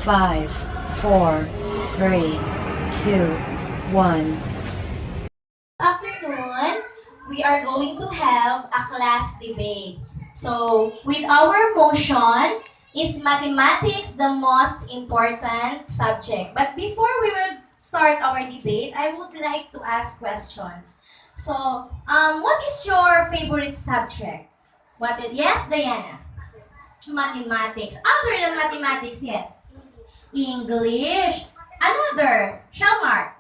5, 4, 3, 2, 1. Afternoon, we are going to have a class debate. So, with our motion, is mathematics the most important subject? But before we will start our debate, I would like to ask questions. So, what is your favorite subject? Yes, Diana? Mathematics. Other than mathematics, yes. English. Another. Shalmark.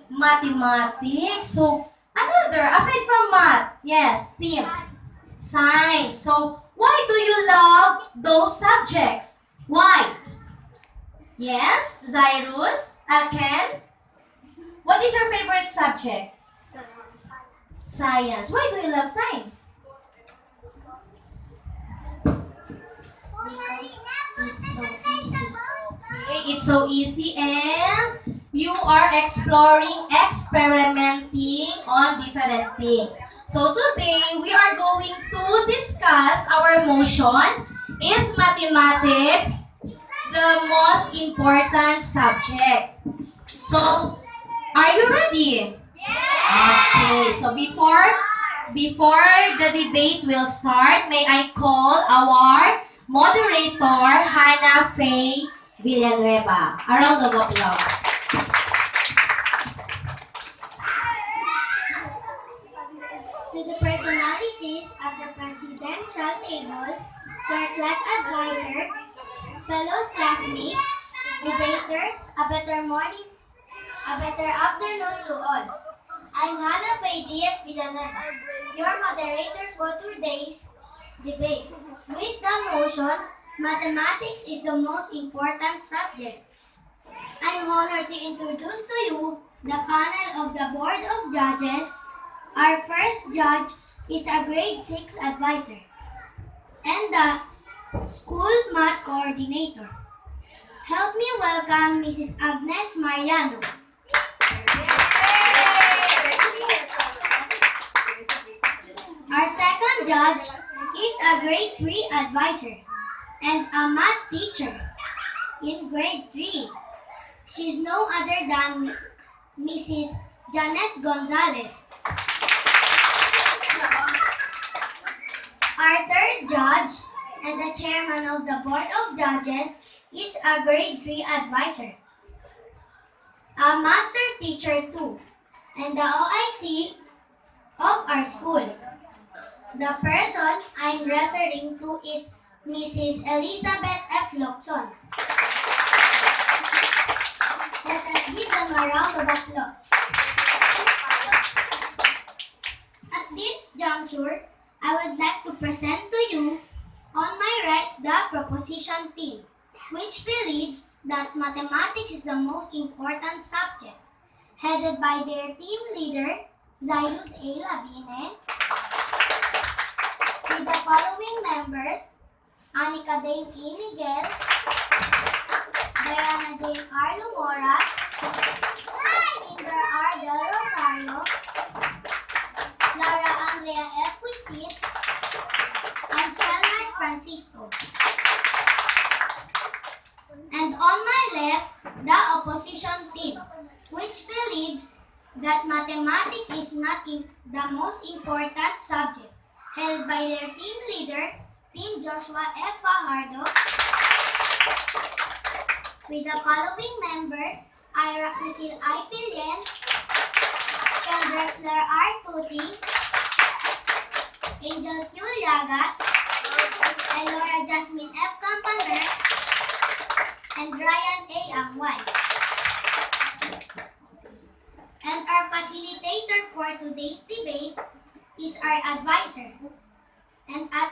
Mathematics. So, another, aside from math, yes, Tim. Science. So, why do you love those subjects? Why? Yes, Zyrus, Alken. What is your favorite subject? Science. Why do you love science? It's so easy and you are experimenting on different things. So today, we are going to discuss our motion. Is mathematics the most important subject? So, are you ready? Okay, so before the debate will start, may I call our moderator, Hannah Faye Villanueva. A round of applause. To the personalities at the presidential table, to our class advisor, fellow classmates, debaters, a better afternoon to all. I'm Hannah Faye Villanueva, your moderator for today's debate. With the motion, mathematics is the most important subject. I'm honored to introduce to you the panel of the Board of Judges. Our first judge is a grade 6 advisor and the school math coordinator. Help me welcome Mrs. Agnes Mariano. Our second judge is a grade 3 advisor and a math teacher in grade 3. She's no other than Mrs. Janet Gonzalez. Our third judge and the chairman of the Board of Judges is a grade 3 advisor, a master teacher too, and the OIC of our school. The person I'm referring to is Mrs. Elizabeth F. Locson. Let us give them a round of applause. At this juncture, I would like to present to you, on my right, the proposition team, which believes that mathematics is the most important subject, headed by their team leader, Zyrus A. Labine, with the following members: Anika Dane E. Miguel, Diana Jane R. Lumora, Kinder R. Del Rosario, Laura Andrea F. Wisit, and Shelmark Francisco. And on my left, the opposition team, which believes that mathematics is not the most important subject, held by their team leader, Team Joshua F. Fajardo, with the following members: Ira Isil I. Pilien, Kel Drexler R. Tuti, Angel Q. Llagas, and Laura Jasmine F. Campaner, and Ryan A. Angway. And our facilitator for today's debate is our advisor, and at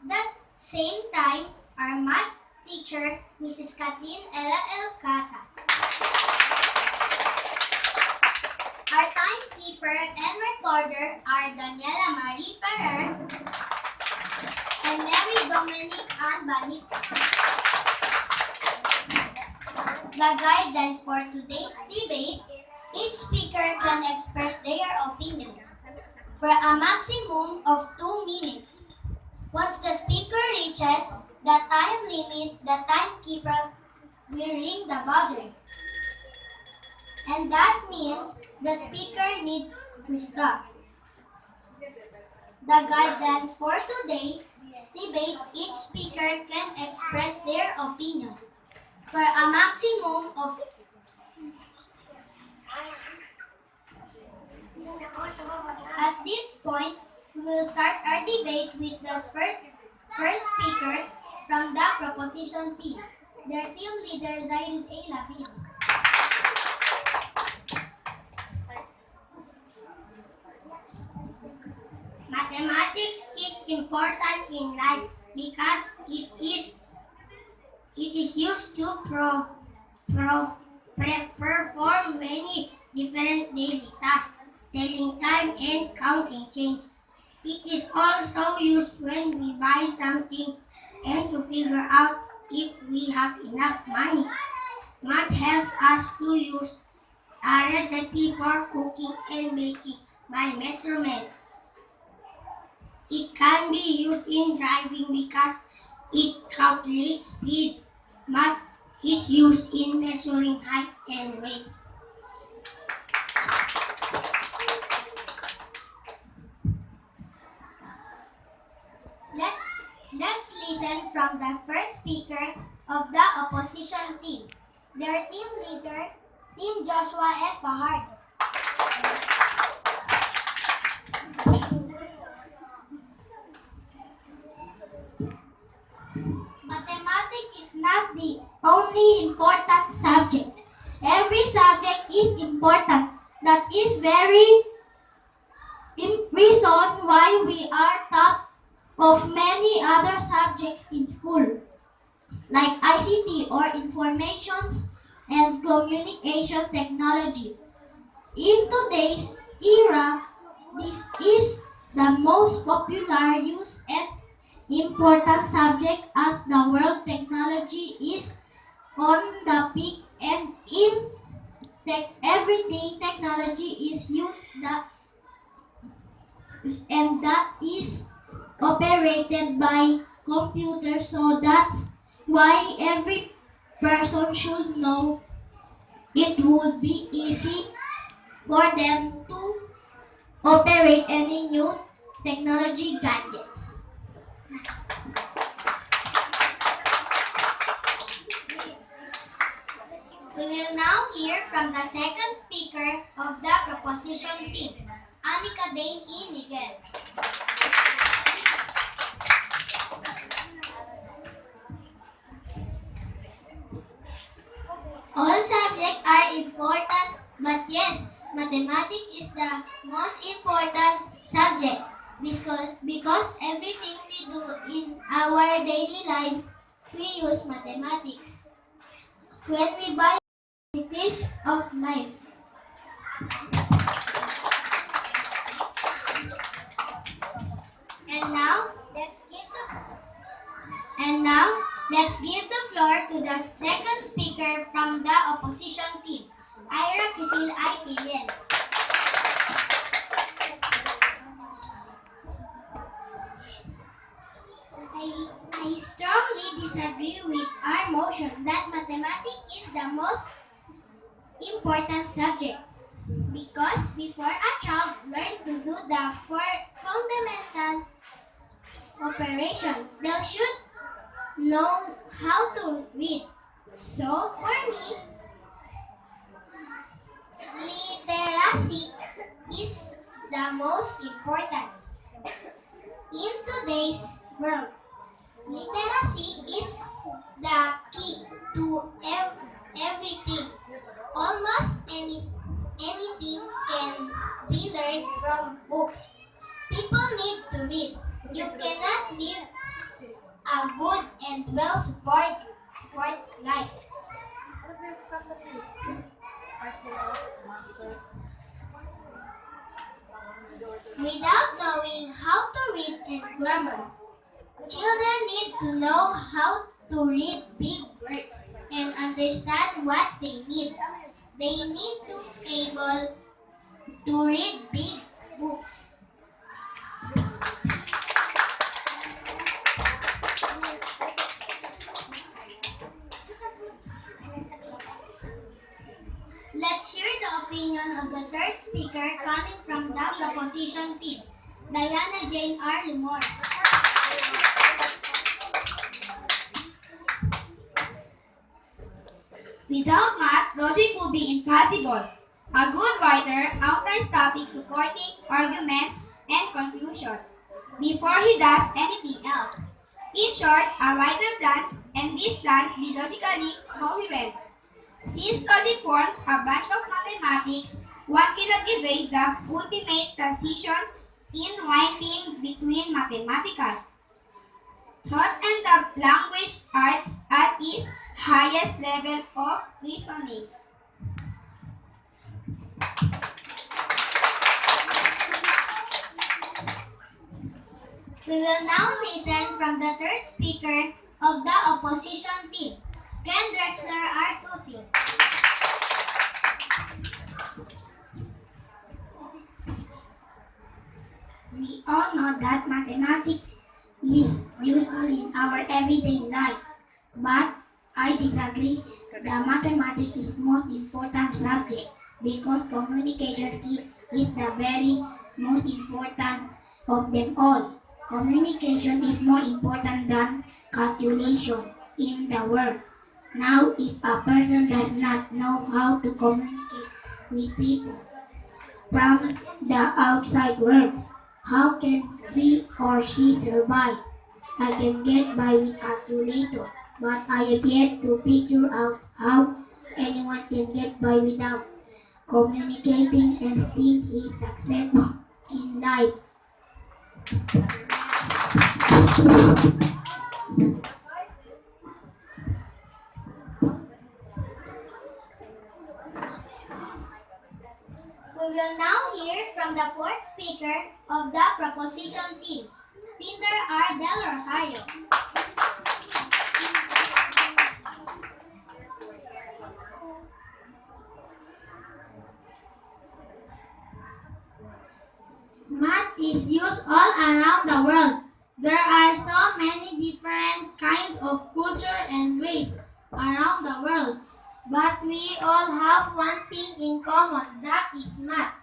that same time, our math teacher, Mrs. Kathleen Ella L. Casas. Our timekeeper and recorder are Daniela Marie Ferrer and Mary Dominic Ann Banito. The guidelines for today's debate: each speaker can express their opinion for a maximum of 2 minutes. Once the speaker reaches the time limit, the timekeeper we ring the buzzer. And that means the speaker needs to stop. The guidelines for today's debate, each speaker can express their opinion for a maximum of At this point, we will start our debate with the first speaker from the proposition team. Their team leader, Zairis A. Lapid. Mathematics is important in life because it is used to perform many different daily tasks, telling time and counting change. It is also used when we buy something and to figure out if we have enough money. Math helps us to use a recipe for cooking and baking by measurement. It can be used in driving because it calculates speed. Math is used in measuring height and weight. Let's listen from the first speaker of the opposition team. Their team leader, Team Joshua F. Pahard. Mathematics is not the only important subject. Every subject is important. That is very reason why we are taught of many other subjects in school, like ICT or informations and communication technology. In today's era, this is the most popular used and important subject as the world technology is on the peak and in everything technology is used and that is operated by computers, so that's why every person should know it would be easy for them to operate any new technology gadgets. We will now hear from the second speaker of the proposition team, Anika Dane E. Miguel. All subjects are important, but yes, mathematics is the most important subject because everything we do in our daily lives, we use mathematics. When we buy necessities of life. And now, let's give the floor to the second speaker from the opposition team, Ira Kisil Aitilian. I strongly disagree with our motion that mathematics is the most important subject because before a child learns to do the fundamental operations, they should know how to read. So for me, literacy is the most important. In today's world, literacy is the key to everything. Almost anything can be learned from books. People need to read. You cannot live a good and well-supported life without knowing how to read and grammar. Children need to know how to read big words and understand what they need. They need to be able to read big books. opinion of the third speaker coming from the proposition team, Diana Jane R. Lumor. Without math, logic would be impossible. A good writer outlines topics supporting arguments and conclusions before he does anything else. In short, a writer plans, and these plans be logically coherent. Since logic forms a branch of mathematics, one cannot evade the ultimate transition in writing between mathematical thought and the language arts at its highest level of reasoning. We will now listen from the third speaker of the opposition team, Ken Drexler Artufi. We all know that mathematics is useful in our everyday life, but I disagree. The mathematics is most important subject because communication skill is the very most important of them all. Communication is more important than calculation in the world. Now, if a person does not know how to communicate with people from the outside world, how can he or she survive? I can get by with calculator, but I have yet to figure out how anyone can get by without communicating and still be successful in life. We will now hear from the fourth speaker of the proposition team, Peter R. Del Rosario. Math is used all around the world. There are so many different kinds of culture and race around the world. But we all have one thing in common, that is math.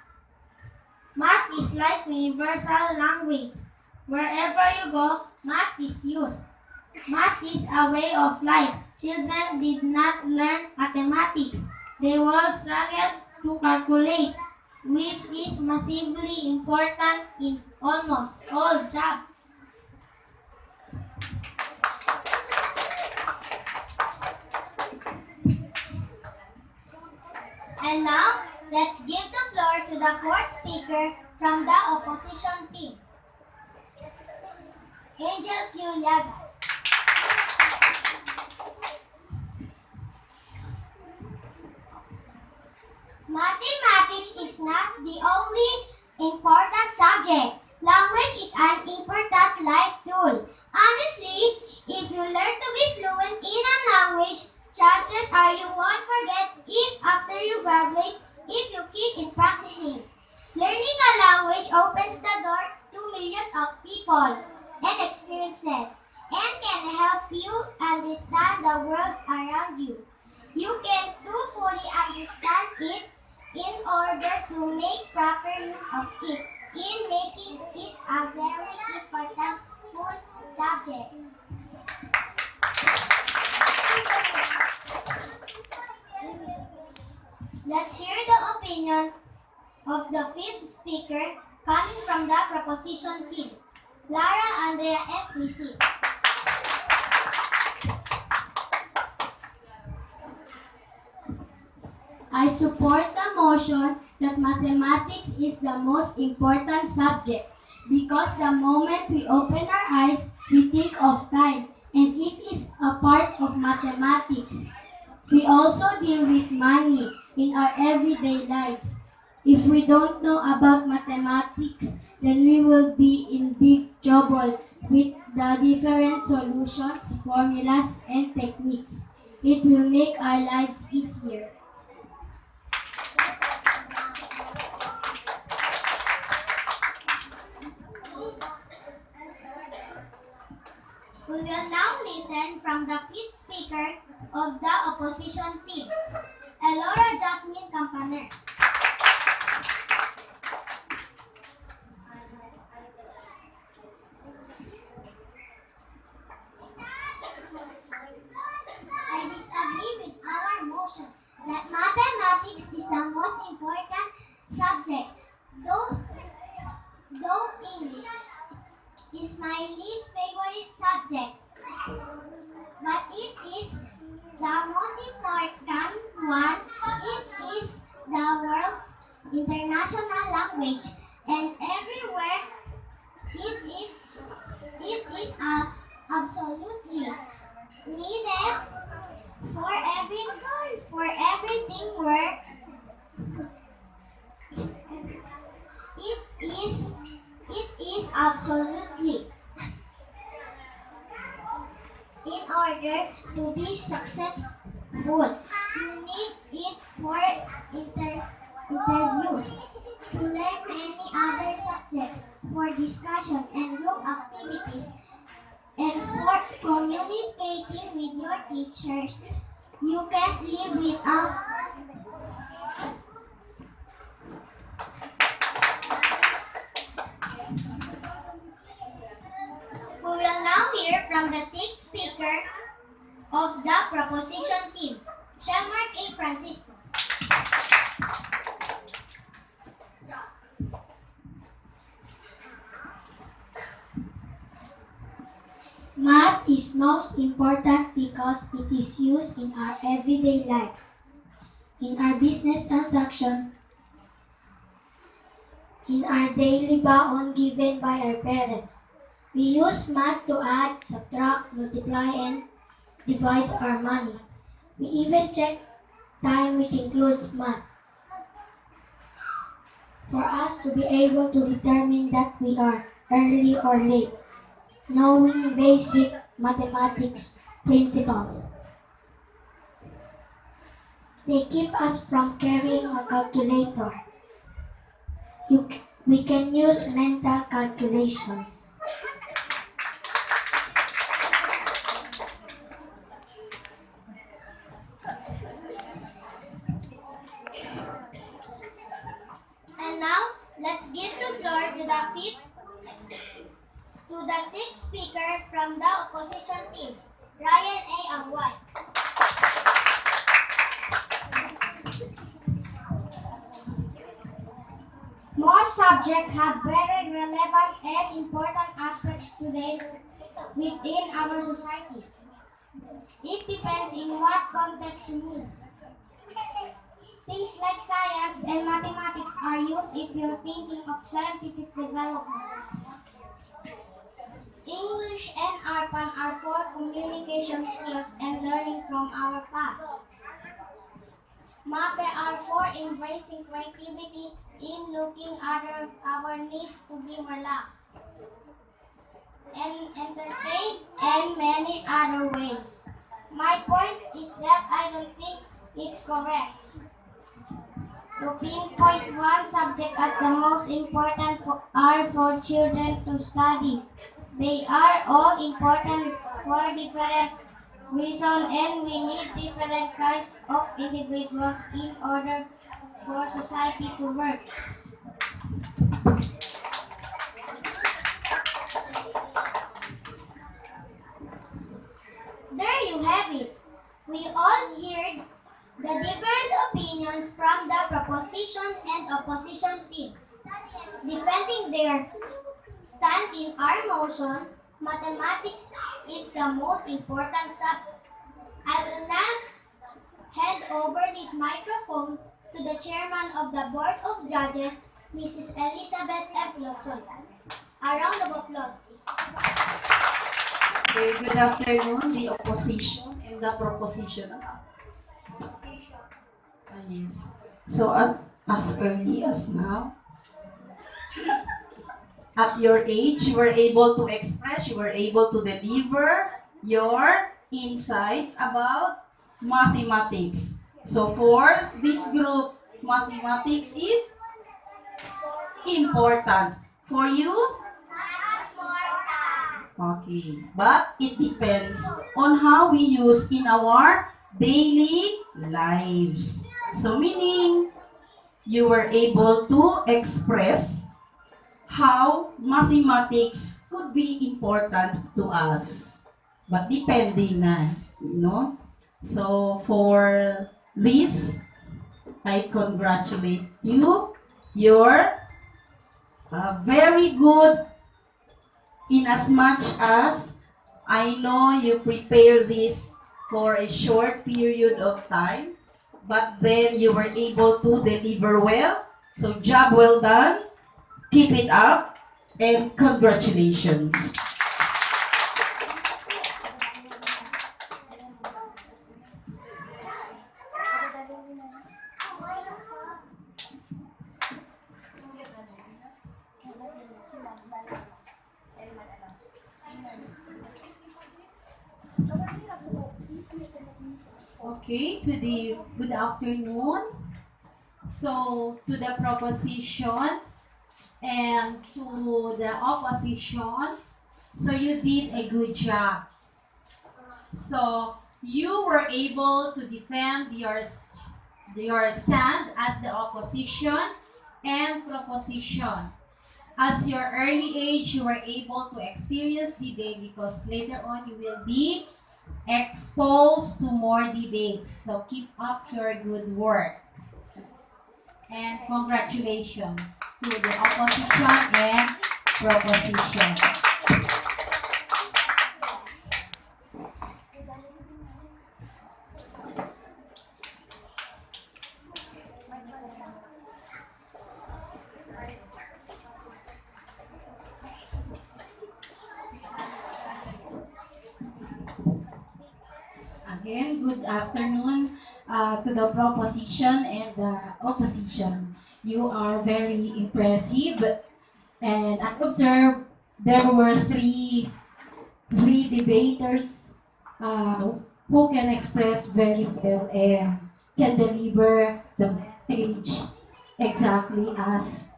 Math is like universal language. Wherever you go, math is used. Math is a way of life. Children did not learn mathematics. They all struggled to calculate, which is massively important in almost all jobs. And now, let's give the floor to the fourth speaker from the opposition team, Angel Q. Llagas. Mathematics is not the only important subject. Language is an important life tool. Honestly, if you learn to be fluent in a language, chances are you won't forget it after you graduate if you keep in practicing. Learning a language opens the door to millions of people and experiences and can help you understand the world around you. You can too fully understand it in order to make proper use of it, in making it a very important school subject. Let's hear the opinion of the fifth speaker coming from the proposition team, Lara Andrea FPC. I support the motion that mathematics is the most important subject because the moment we open our eyes, we think of time, and it is a part of mathematics. We also deal with money in our everyday lives. If we don't know about mathematics, then we will be in big trouble with the different solutions, formulas, and techniques. It will make our lives easier. We will now listen from the fifth speaker of the opposition team, Elora Jasmine Campaner. that mathematics is the most important subject, though English is my least favorite subject. But it is the most important one. It is the world's international language, and everywhere it is absolutely needed for everything work. It is absolutely in order to be successful. You need it for interviews, to learn many other subjects, for discussion and group activities, and for communicating with your teachers. You can't live without. We will now hear from the sixth speaker of the proposition team, Shelmark A. Francisco. Math is most important because it is used in our everyday lives, in our business transaction, in our daily baon given by our parents. We use math to add, subtract, multiply, and divide our money. We even check time, which includes math, for us to be able to determine that we are early or late, knowing basic mathematics principles. They keep us from carrying a calculator. We can use mental calculations. And now, let's give the floor to the sixth speaker from the opposition team, Ryan A. Angway. Most subjects have very relevant and important aspects to them within our society. It depends in what context you mean. Things like science and mathematics are used if you're thinking of scientific development. English and ARPAN are for communication skills and learning from our past. MAPE are for embracing creativity in looking at our needs to be relaxed and entertained and many other ways. My point is that I don't think it's correct to pinpoint one subject as the most important are for children to study. They are all important for different reasons, and we need different kinds of individuals in order for society to work. There you have it. We all heard the different opinions from the proposition and opposition team. Defending their stand in our motion, mathematics is the most important subject. I will now hand over this microphone to the chairman of the Board of Judges, Mrs. Elizabeth F. Lawson. A round of applause, please. Okay, good afternoon, the opposition and the proposition. Yes. So as early as now, at your age, you were able to express, you were able to deliver your insights about mathematics. So for this group, mathematics is important. For you? Okay. But it depends on how we use in our daily lives. So meaning, you were able to express how mathematics could be important to us. But depending na, you know. So for This, I congratulate you. You're very good in as much as I know you prepare this for a short period of time, but then you were able to deliver well. So job well done. Keep it up and congratulations. Okay, to the good afternoon. So, to the proposition and to the opposition, so you did a good job. So, you were able to defend your stand as the opposition and proposition. As your early age, you were able to experience debate because later on you will be exposed to more debates. So keep up your good work. And congratulations to the opposition and proposition. Again, good afternoon to the proposition and the opposition. You are very impressive, and I observed there were three debaters who can express very well and can deliver the message exactly as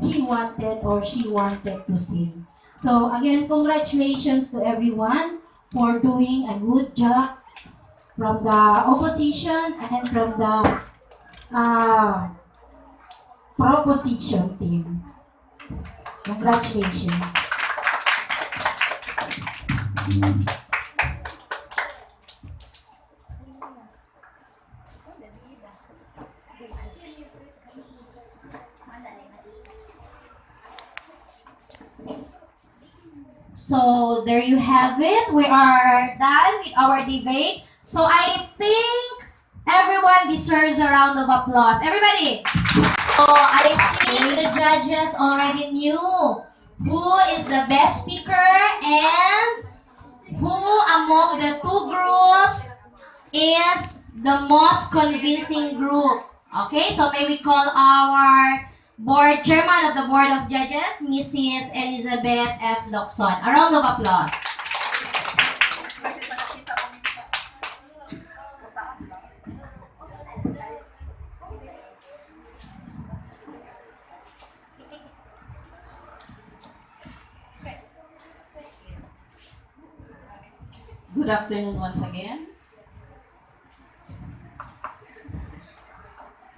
he wanted or she wanted to say. So again, congratulations to everyone for doing a good job from the opposition and from the uh, proposition team. Congratulations. So there you have it. We are done with our debate. So I think everyone deserves a round of applause. Everybody. So I think the judges already knew who is the best speaker and who among the two groups is the most convincing group. Okay, so may we call our board chairman of the board of judges, Mrs. Elizabeth F. Locson. A round of applause. Good afternoon once again.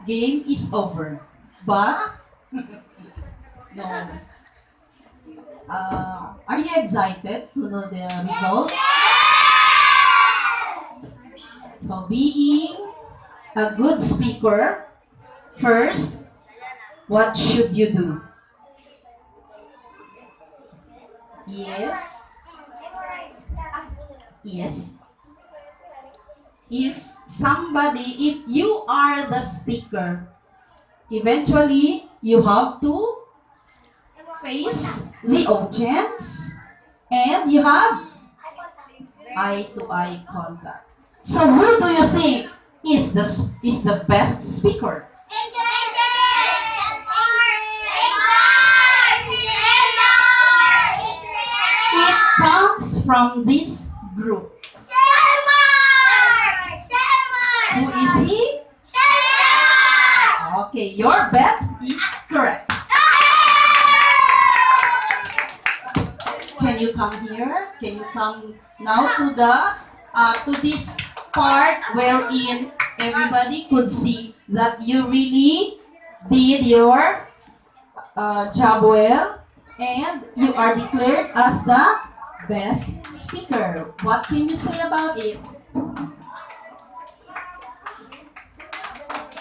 Game is over, but no. Are you excited to know the result? So being a good speaker, first, what should you do? Yes. Yes. If you are the speaker, eventually you have to face the audience and you have eye-to-eye contact. So who do you think is the best speaker? It comes from this group. Who is he? Okay, your bet is correct. Can you come here? Can you come now to this part wherein everybody could see that you really did your job well and you are declared as the best speaker. What can you say about it?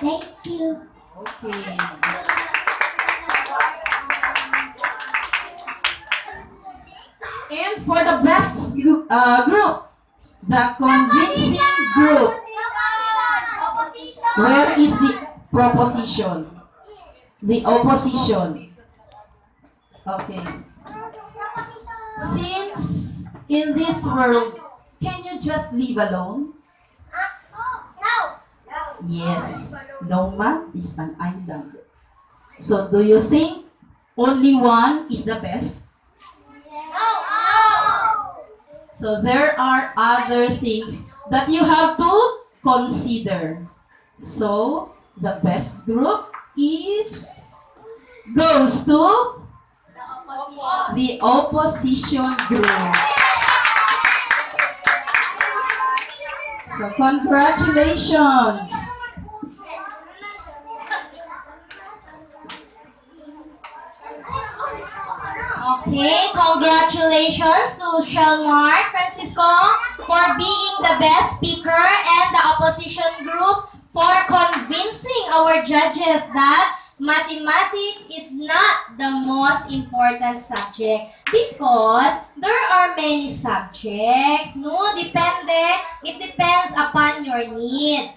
Thank you. Okay. And for the best group, the convincing group. Where is the proposition? The opposition. Okay. Since in this world, can you just live alone? Yes. No man is an island. So do you think only one is the best? So there are other things that you have to consider. So the best group goes to the opposition group. So congratulations. Okay, congratulations to Shelmar Francisco for being the best speaker and the opposition group for convincing our judges that mathematics is not the most important subject because there are many subjects. No, it depends upon your need.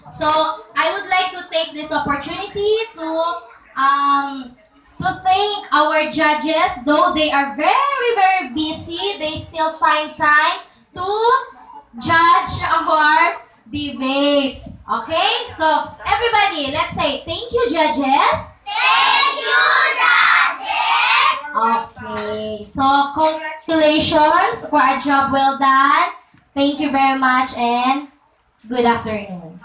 So I would like to take this opportunity um to thank our judges. Though they are very very busy, they still find time to judge our debate. Okay? So everybody, let's say thank you judges. Thank you, judges! Okay. So congratulations for a job well done. Thank you very much and good afternoon.